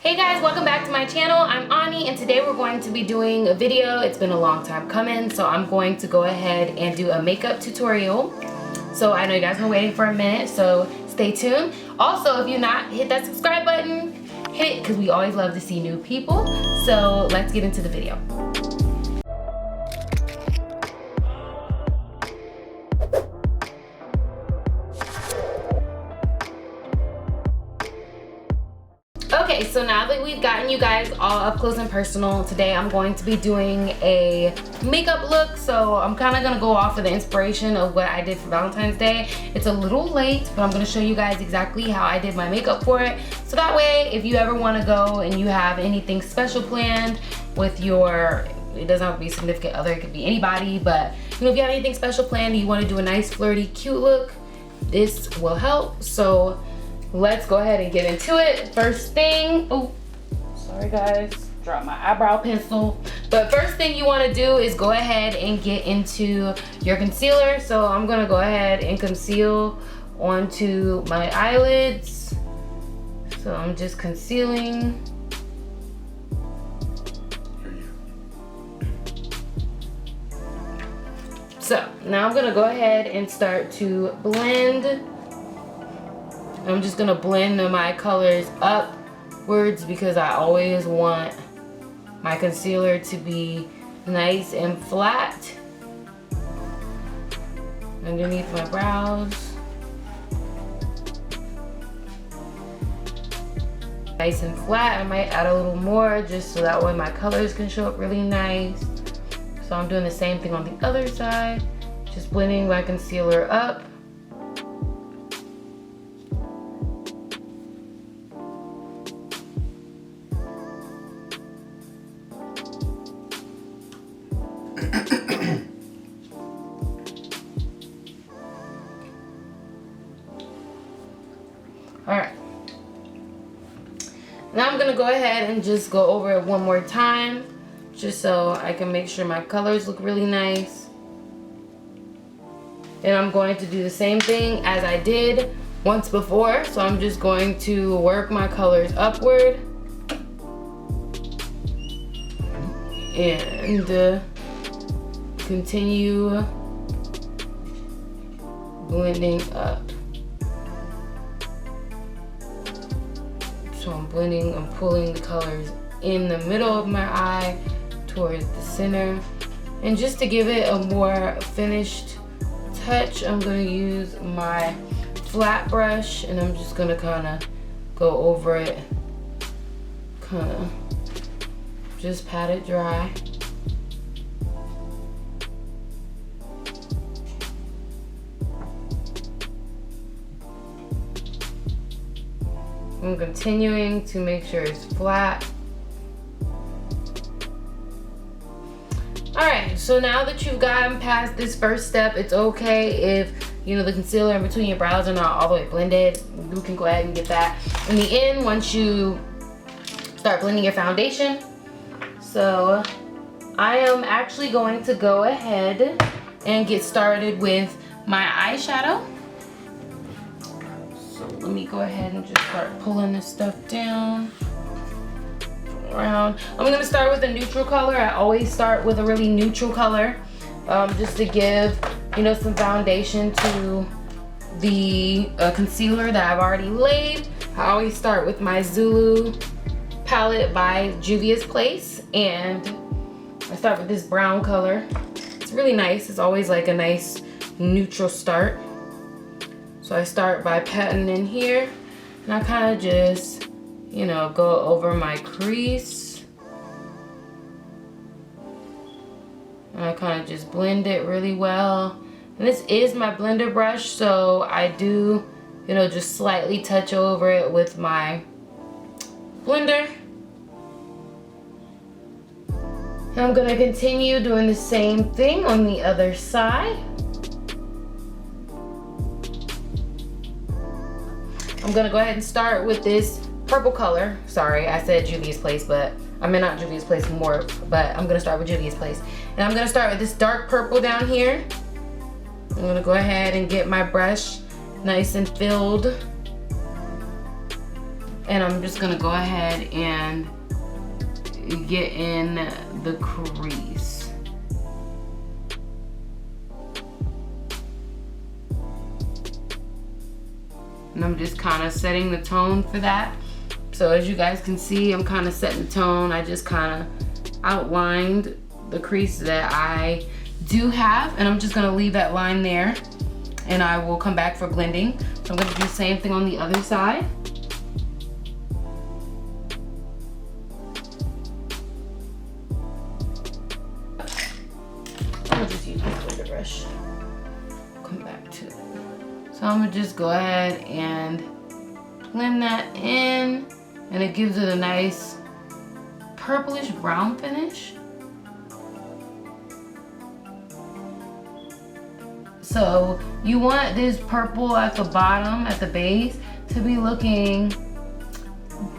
Hey guys, welcome back to my channel. I'm Ani and today we're going to be doing a video. It's been a long time coming, so I'm going to go ahead and do a makeup tutorial. So I know you guys have been waiting for a minute, so stay tuned. Also, if you're not, hit that subscribe button, hit it, because we always love to see new people. So let's get into the video. Okay, so now that we've gotten you guys all up close and personal, today I'm going to be doing a makeup look. So I'm kind of gonna go off of the inspiration of what I did for Valentine's Day. It's a little late, but I'm gonna show you guys exactly how I did my makeup for it. So that way, if you ever wanna go and you have anything special planned with your, it doesn't have to be a significant other, it could be anybody, but you know, if you have anything special planned and you wanna do a nice, flirty, cute look, this will help. So let's go ahead and get into it. First thing, oh, sorry guys, dropped my eyebrow pencil. But first thing you want to do is go ahead and get into your concealer. So I'm gonna go ahead and conceal onto my eyelids. So I'm just concealing. So now I'm gonna go ahead and start to blend. I'm just gonna blend my colors upwards because I always want my concealer to be nice and flat underneath my brows. Nice and flat. I might add a little more just so that way my colors can show up really nice. So I'm doing the same thing on the other side, just blending my concealer up. Alright, now I'm going to go ahead and just go over it one more time just so I can make sure my colors look really nice. And I'm going to do the same thing as I did once before, so I'm just going to work my colors upward and continue blending up. So I'm blending, I'm pulling the colors in the middle of my eye towards the center. And just to give it a more finished touch, I'm going to use my flat brush and I'm just going to kind of go over it, kind of just pat it dry. I'm continuing to make sure it's flat. Alright, so now that you've gotten past this first step, it's okay if, you know, the concealer in between your brows are not all the way blended. You can go ahead and get that in the end once you start blending your foundation. So I am actually going to go ahead and get started with my eyeshadow. Let me go ahead and just start pulling this stuff down around. I'm going to start with a neutral color. I always start with a really neutral color just to give, you know, some foundation to the concealer that I've already laid. I always start with my Zulu palette by Juvias Place, and I start with this brown color. It's really nice. It's always like a nice neutral start. So I start by patting in here, and I kind of just, you know, go over my crease. And I kind of just blend it really well. And this is my blender brush, so I do, you know, just slightly touch over it with my blender. And I'm gonna continue doing the same thing on the other side. I'm gonna go ahead and start with this purple color. Sorry, I said Juvia's Place, but I mean not Juvia's Place, Morphe, but I'm gonna start with Juvia's Place. And I'm gonna start with this dark purple down here. I'm gonna go ahead and get my brush nice and filled. And I'm just gonna go ahead and get in the crease. And I'm just kind of setting the tone for that. So as you guys can see, I'm kind of setting the tone. I just kind of outlined the crease that I do have, and I'm just gonna leave that line there, and I will come back for blending. So I'm gonna do the same thing on the other side. I'll just use my blender brush. Come back to it. So I'm gonna just go ahead and blend that in, and it gives it a nice purplish brown finish. So you want this purple at the bottom, at the base, to be looking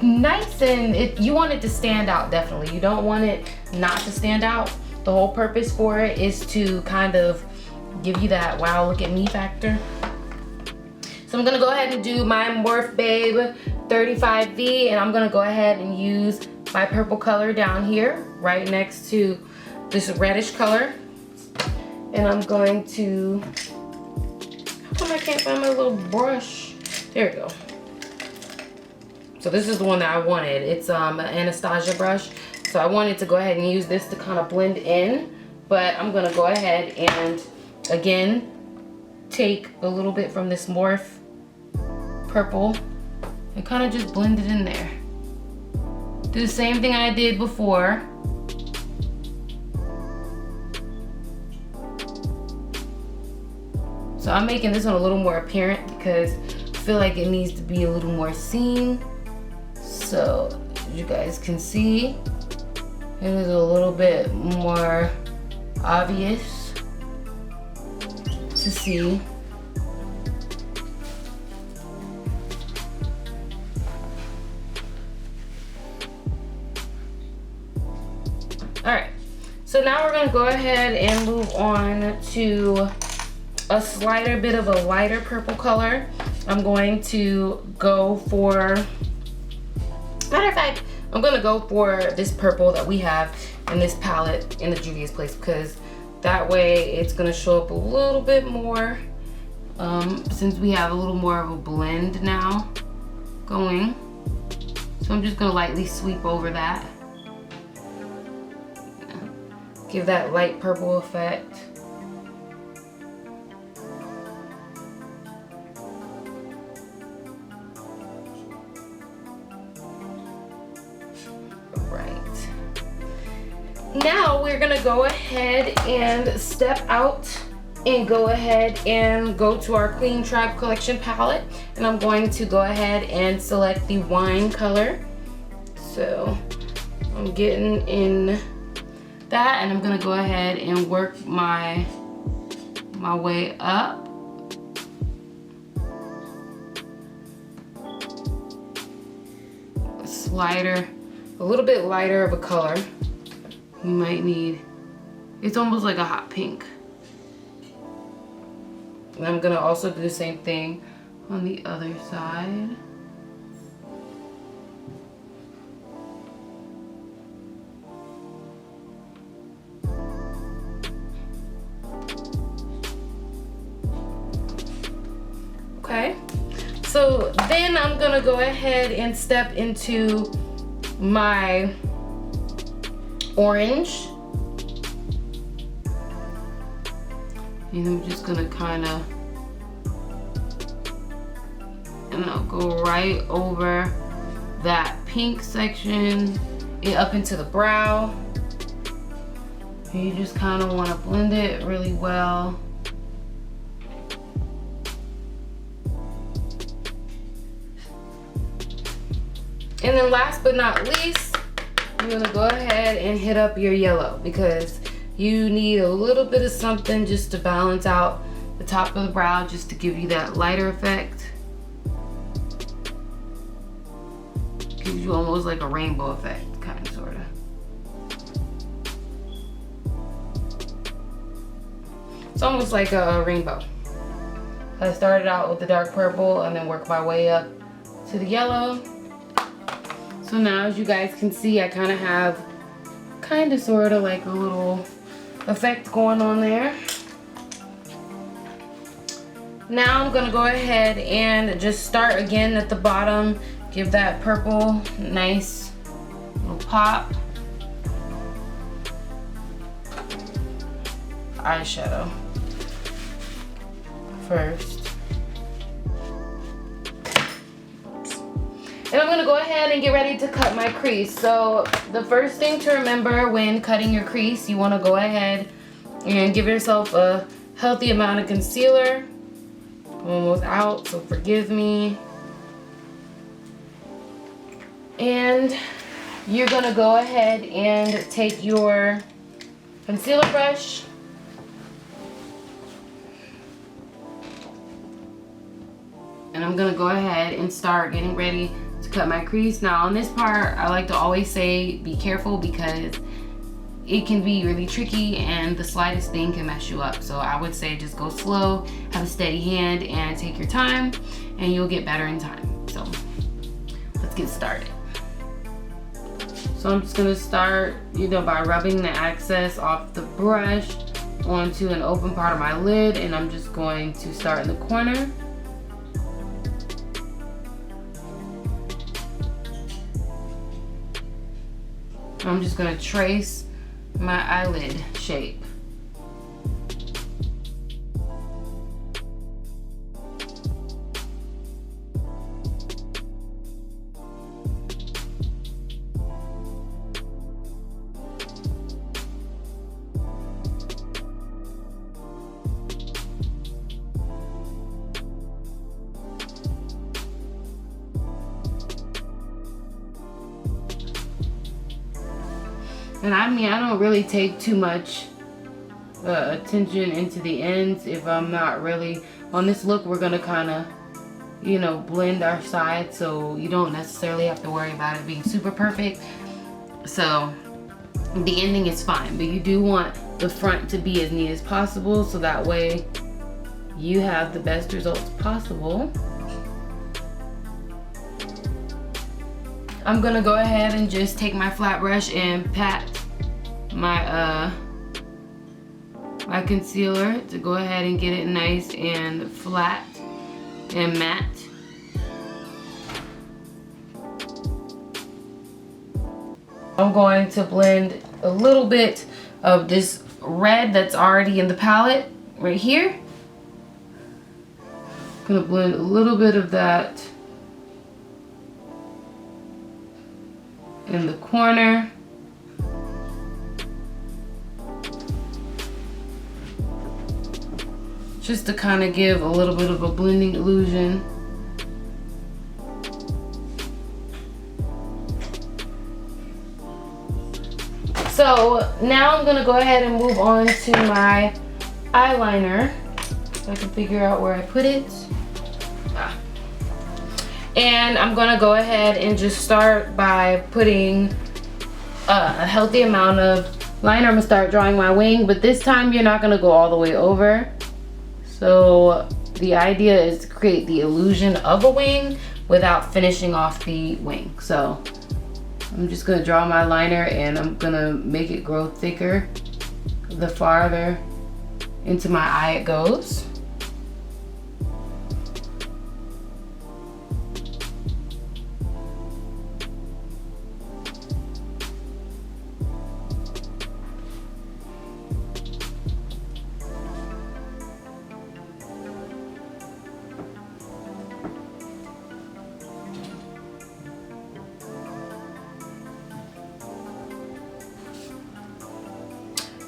nice, and you want it to stand out, definitely. You don't want it not to stand out. The whole purpose for it is to kind of give you that wow, look at me factor. So I'm gonna go ahead and do my Morphe Babe 35V, and I'm gonna go ahead and use my purple color down here, right next to this reddish color. And I'm going to, how come I can't find my little brush? There we go. So this is the one that I wanted. It's an Anastasia brush. So I wanted to go ahead and use this to kind of blend in, but I'm gonna go ahead and, again, take a little bit from this Morphe purple and kind of just blend it in there. Do the same thing I did before. So I'm making this one a little more apparent because I feel like it needs to be a little more seen. So as you guys can see, it is a little bit more obvious to see. Alright, so now we're gonna go ahead and move on to a slighter bit of a lighter purple color. I'm going to go for, matter of fact, I'm gonna go for this purple that we have in this palette in the Juvias place, because that way it's gonna show up a little bit more, since we have a little more of a blend now going. So I'm just gonna lightly sweep over that. Give that light purple effect. Now we're gonna go ahead and step out and go ahead and go to our Queen Tribe Collection palette, and I'm going to go ahead and select the wine color. So I'm getting in that, and I'm gonna go ahead and work my way up. A little bit lighter of a color. You might need, it's almost like a hot pink. And I'm gonna also do the same thing on the other side. Okay, so then I'm gonna go ahead and step into my orange, and I'm just gonna kind of, and I'll go right over that pink section and up into the brow. And you just kind of want to blend it really well. And then last but not least, I'm gonna go ahead and hit up your yellow, because you need a little bit of something just to balance out the top of the brow, just to give you that lighter effect. Gives you almost like a rainbow effect, kind of, sort of. It's almost like a rainbow. I started out with the dark purple and then worked my way up to the yellow. So now as you guys can see, I kind of have sort of like a little effect going on there. Now I'm gonna go ahead and just start again at the bottom. Give that purple nice little pop. Eyeshadow first. And I'm gonna go ahead and get ready to cut my crease. So the first thing to remember when cutting your crease, you wanna go ahead and give yourself a healthy amount of concealer. I'm almost out, so forgive me. And you're gonna go ahead and take your concealer brush and I'm gonna go ahead and start getting ready to cut my crease. Now on this part, I like to always say be careful because it can be really tricky and the slightest thing can mess you up. So I would say just go slow, have a steady hand, and take your time, and you'll get better in time. So let's get started. So I'm just gonna start, by rubbing the excess off the brush onto an open part of my lid, and I'm just going to start in the corner. I'm just gonna trace my eyelid shape. And I don't really take too much attention into the ends if I'm not really, on this look we're gonna kinda, blend our sides, so you don't necessarily have to worry about it being super perfect. So the ending is fine, but you do want the front to be as neat as possible so that way you have the best results possible. I'm gonna go ahead and just take my flat brush and pat my my concealer to go ahead and get it nice and flat and matte. I'm going to blend a little bit of this red that's already in the palette right here. I'm gonna blend a little bit of that in the corner. Just to kind of give a little bit of a blending illusion. So now I'm gonna go ahead and move on to my eyeliner. So I can figure out where I put it. And I'm gonna go ahead and just start by putting a healthy amount of liner. I'm gonna start drawing my wing, but this time you're not gonna go all the way over. So the idea is to create the illusion of a wing without finishing off the wing. So I'm just gonna draw my liner and I'm gonna make it grow thicker the farther into my eye it goes.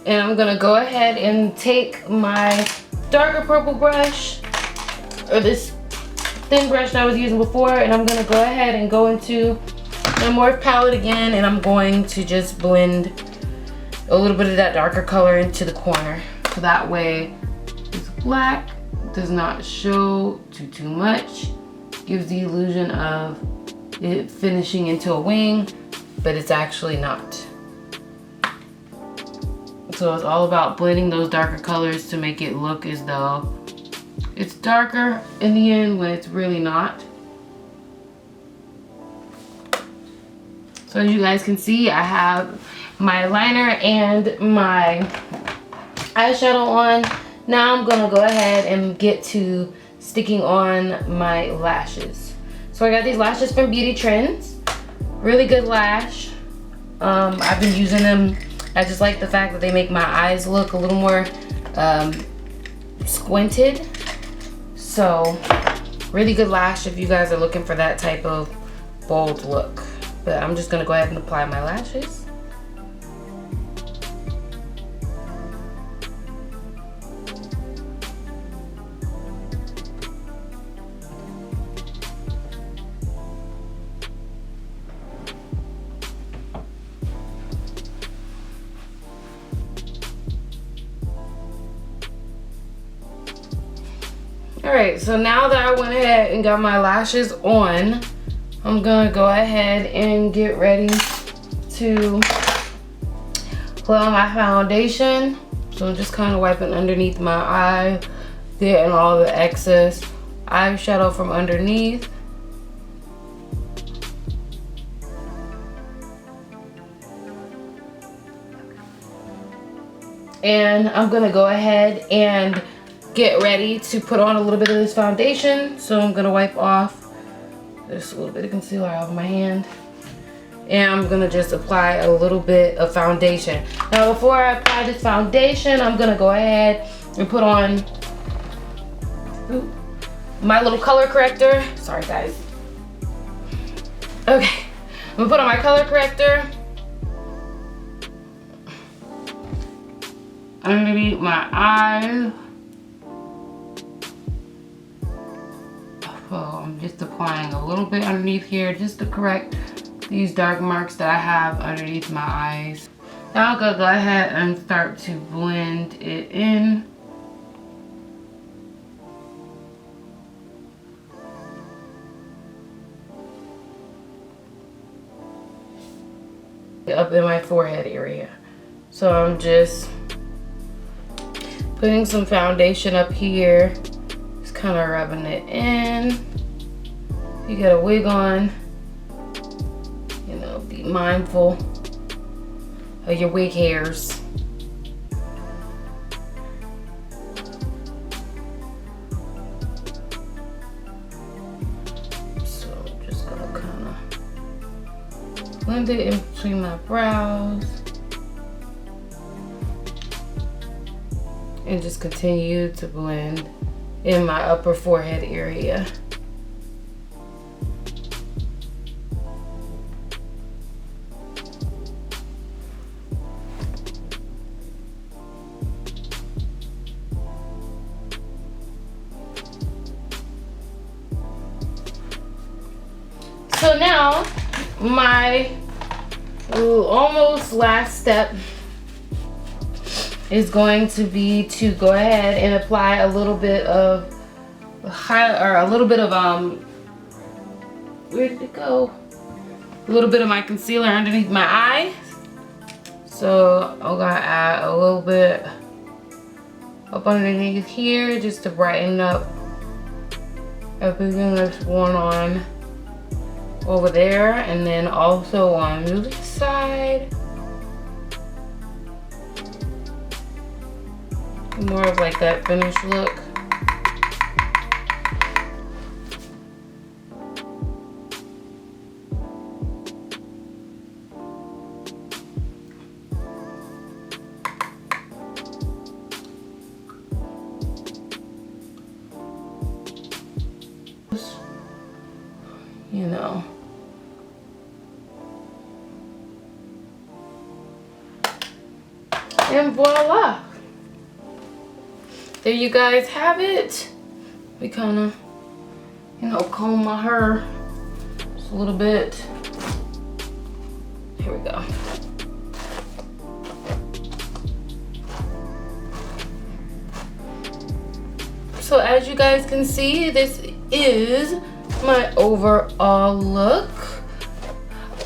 And I'm gonna go ahead and take my darker purple brush, or this thin brush that I was using before, and I'm gonna go ahead and go into my Morphe palette again, and I'm going to just blend a little bit of that darker color into the corner. So that way this black does not show too much. Gives the illusion of it finishing into a wing, but it's actually not. So it's all about blending those darker colors to make it look as though it's darker in the end when it's really not. So as you guys can see, I have my liner and my eyeshadow on. Now I'm gonna go ahead and get to sticking on my lashes. So I got these lashes from Beauty Trends. Really good lash. I've been using them. I just like the fact that they make my eyes look a little more squinted. So really good lash if you guys are looking for that type of bold look. But I'm just gonna go ahead and apply my lashes. Alright, so now that I went ahead and got my lashes on, I'm gonna go ahead and get ready to put on my foundation. So I'm just kind of wiping underneath my eye, getting all the excess eyeshadow from underneath. And I'm gonna go ahead and get ready to put on a little bit of this foundation. So I'm gonna wipe off just a little bit of concealer out of my hand. And I'm gonna just apply a little bit of foundation. Now before I apply this foundation, I'm gonna go ahead and put on my little color corrector. Sorry guys. Okay, I'm gonna put on my color corrector underneath my eyes. So I'm just applying a little bit underneath here just to correct these dark marks that I have underneath my eyes. Now I'm gonna go ahead and start to blend it in. Up in my forehead area. So I'm just putting some foundation up here. Kind of rubbing it in. If you got a wig on, you know, be mindful of your wig hairs. So I'm just gonna kind of blend it in between my brows and just continue to blend in my upper forehead area. So now my almost last step is going to be to go ahead and apply a little bit of where did it go? A little bit of my concealer underneath my eye. So I'm gonna add a little bit up underneath here just to brighten up everything that's going on over there, and then also on this side. More of like that finished look. You know. And voila. There you guys have it. We kind of, you know, comb my hair just a little bit. Here we go. So as you guys can see, this is my overall look.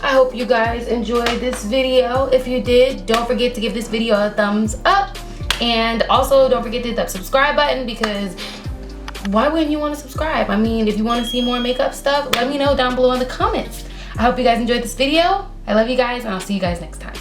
I hope you guys enjoyed this video. If you did, don't forget to give this video a thumbs up. And also don't forget to hit that subscribe button, because why wouldn't you want to subscribe? I mean, if you want to see more makeup stuff, let me know down below in the comments. I hope you guys enjoyed this video. I love you guys, and I'll see you guys next time.